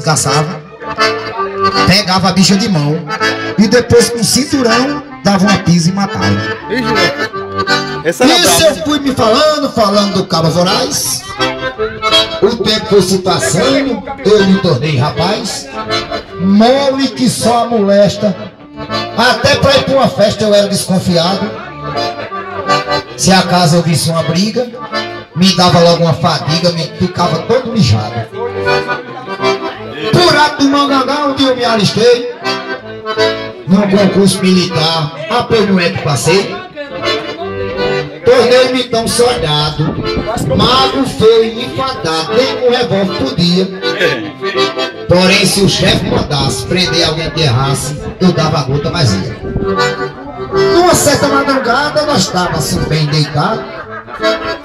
caçava, pegava a bicha de mão e depois com o cinturão dava uma pisa e matava. Isso eu fui me falando do Cabo Voraz. O tempo foi se passando, eu me tornei rapaz, mole que só molesta. Até pra ir pra uma festa eu era desconfiado. Se acaso eu visse uma briga, me dava logo uma fadiga, me ficava todo mijado. Por ato do Mangangá, onde eu me alistei, num concurso militar, apenas que passei. Tornei-me tão soldado, mago, feio e enfadado, nem um revólver podia. Porém, se o chefe mandasse prender alguém que errasse, eu dava a gota vazia. Numa certa madrugada, nós estávamos assim bem deitados,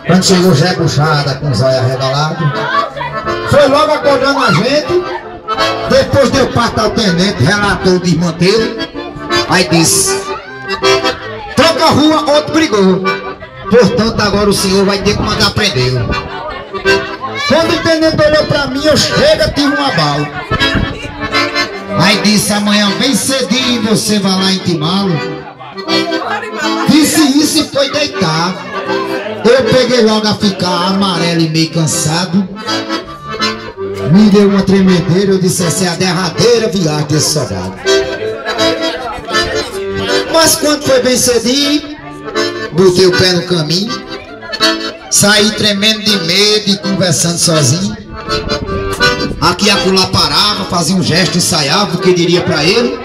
quando chegou Zé Buchada com os olhos arregalados, foi logo acordando a gente. Depois deu parte ao tenente, relatou o desmantelo. Aí disse: troca a rua, outro brigou. Portanto, agora o senhor vai ter que mandar prendê-lo. Quando o tenente olhou pra mim, eu chega, tive um abalo. Aí disse: amanhã bem cedinho você vai lá intimá-lo. Disse isso e foi deitar. Eu peguei logo a ficar amarelo e meio cansado. Me deu uma tremedeira, eu disse: essa é a derradeira viagem desse soldado. Mas quando foi bem cedinho, botei o pé no caminho, saí tremendo de medo e conversando sozinho. Aqui e acolá parava, fazia um gesto, ensaiava o que diria pra ele,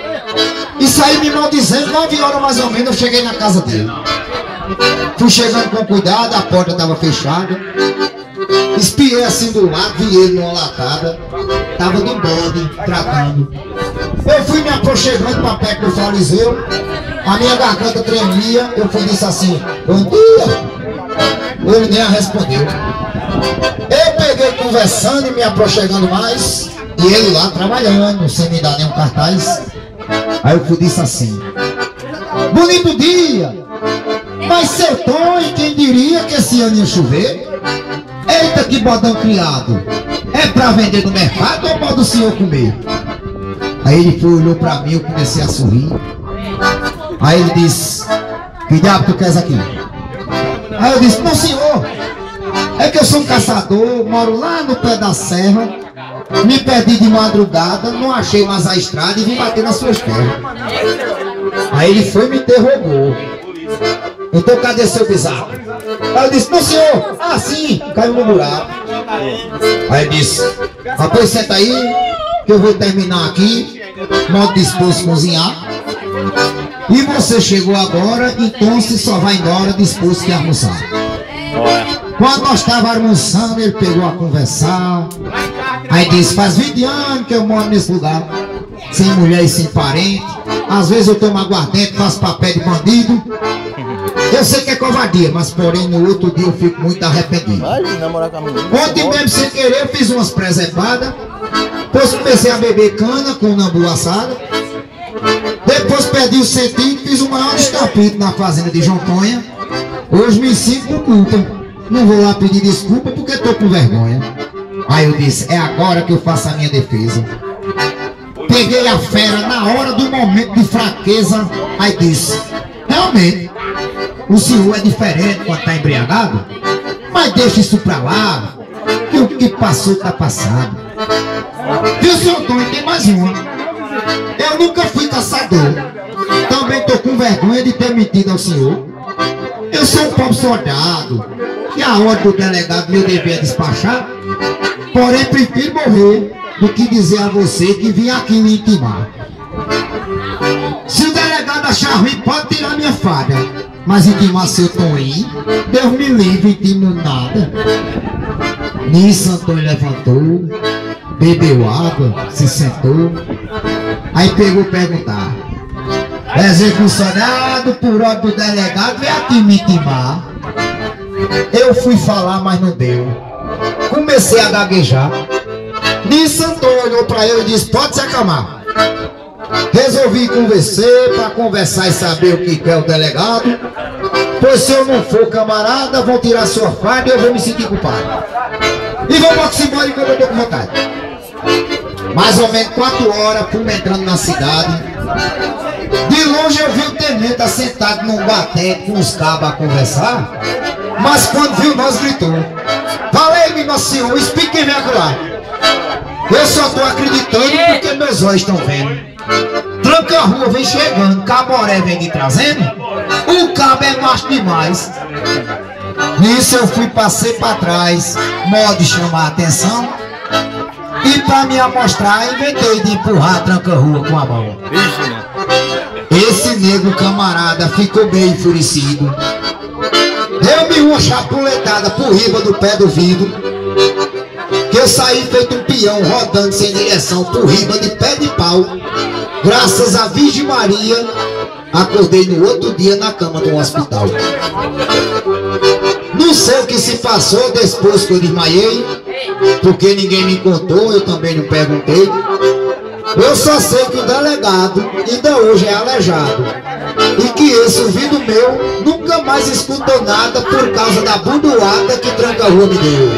e saí me maldizendo. 9 horas mais ou menos eu cheguei na casa dele. Fui chegando com cuidado, a porta estava fechada. Espiei assim do lado, vi ele numa latada, tava no bode, tratando. Eu fui me aproximando para perto do fariseu, a minha garganta tremia, eu fui disse assim: bom dia. Ele nem respondeu. Eu peguei conversando e me aproximando mais, e ele lá trabalhando, sem me dar nenhum cartaz. Aí eu fui disse assim: bonito dia, mas seu tom, e quem diria que esse ano ia chover? Eita, que bodão criado! É pra vender no mercado ou pode o senhor comer? Aí ele foi, olhou pra mim, eu comecei a sorrir. Aí ele disse: que diabo tu queres aqui? Aí eu disse: não, senhor, é que eu sou um caçador, moro lá no pé da serra, me perdi de madrugada, não achei mais a estrada e vim bater nas suas terras. Aí ele foi e me interrogou: então cadê seu bisavô? Aí eu disse: não, senhor, sim, caiu no buraco. Aí ele disse: rapaz, senta aí que eu vou terminar aqui, modo disposto a cozinhar. E você chegou agora, então se só vai embora disposto a almoçar. Quando nós estávamos almoçando, ele pegou a conversar. Aí disse: faz 20 anos que eu moro nesse lugar, sem mulher e sem parente. Às vezes eu tomo aguardente, faço papel de bandido. Eu sei que é covardia, mas porém no outro dia eu fico muito arrependido. Ontem mesmo, sem querer, eu fiz umas presepadas. Depois comecei a beber cana com nambu assado. Depois perdi o sentido, fiz o maior escapito na fazenda de João Tonha. Hoje me sinto com culpa. Não vou lá pedir desculpa porque estou com vergonha. Aí eu disse: é agora que eu faço a minha defesa. Peguei a fera na hora do momento de fraqueza. Aí disse: realmente, o senhor é diferente quando está embriagado, mas deixa isso pra lá, que o que passou está passado. Viu, senhor Antônio, tem mais uma. Eu nunca fui caçador, também estou com vergonha de ter mentido ao senhor. Eu sou um pobre soldado, e a ordem do delegado meu dever é despachar. Porém, prefiro morrer do que dizer a você que vim aqui me intimar. Se o delegado achar ruim, pode tirar minha faga, mas intimar seu Toninho, Deus me livre, intimo nada. Nisso, Antônio levantou, bebeu água, se sentou. Aí pegou perguntar: execucionado por ordem do delegado, vem aqui me intimar. Eu fui falar, mas não deu. Comecei a gaguejar. Nisso, Antônio olhou pra ele e disse: pode se acalmar. Resolvi conversar para conversar e saber o que quer o delegado. Pois se eu não for camarada, vão tirar sua farda e eu vou me sentir culpado. E vamos embora que eu estou com vontade. Mais ou menos 4 horas, fomos entrando na cidade. De longe eu vi o tenente assentado num batente com os cabos a conversar. Mas quando viu nós, gritou: "Valei-me, nosso senhor, explique quem vem acolá." Eu só estou acreditando porque meus olhos estão vendo. Tranca-rua vem chegando, Caboré vem me trazendo. O cabo é macho demais. Nisso eu fui, passei para trás, modo de chamar a atenção. E para me amostrar, inventei de empurrar a tranca-rua com a mão. Esse negro camarada ficou bem enfurecido. Deu-me uma chapuletada por riba do pé do vidro, que eu saí feito um peão rodando sem direção por riba de pé de pau. Graças à Virgem Maria, acordei no outro dia na cama do hospital. Não sei o que se passou depois que eu desmaiei, porque ninguém me contou, eu também não perguntei. Eu só sei que o delegado ainda hoje é aleijado, e que esse ouvido meu nunca mais escutou nada por causa da budoada que Tranca-Rua me deu.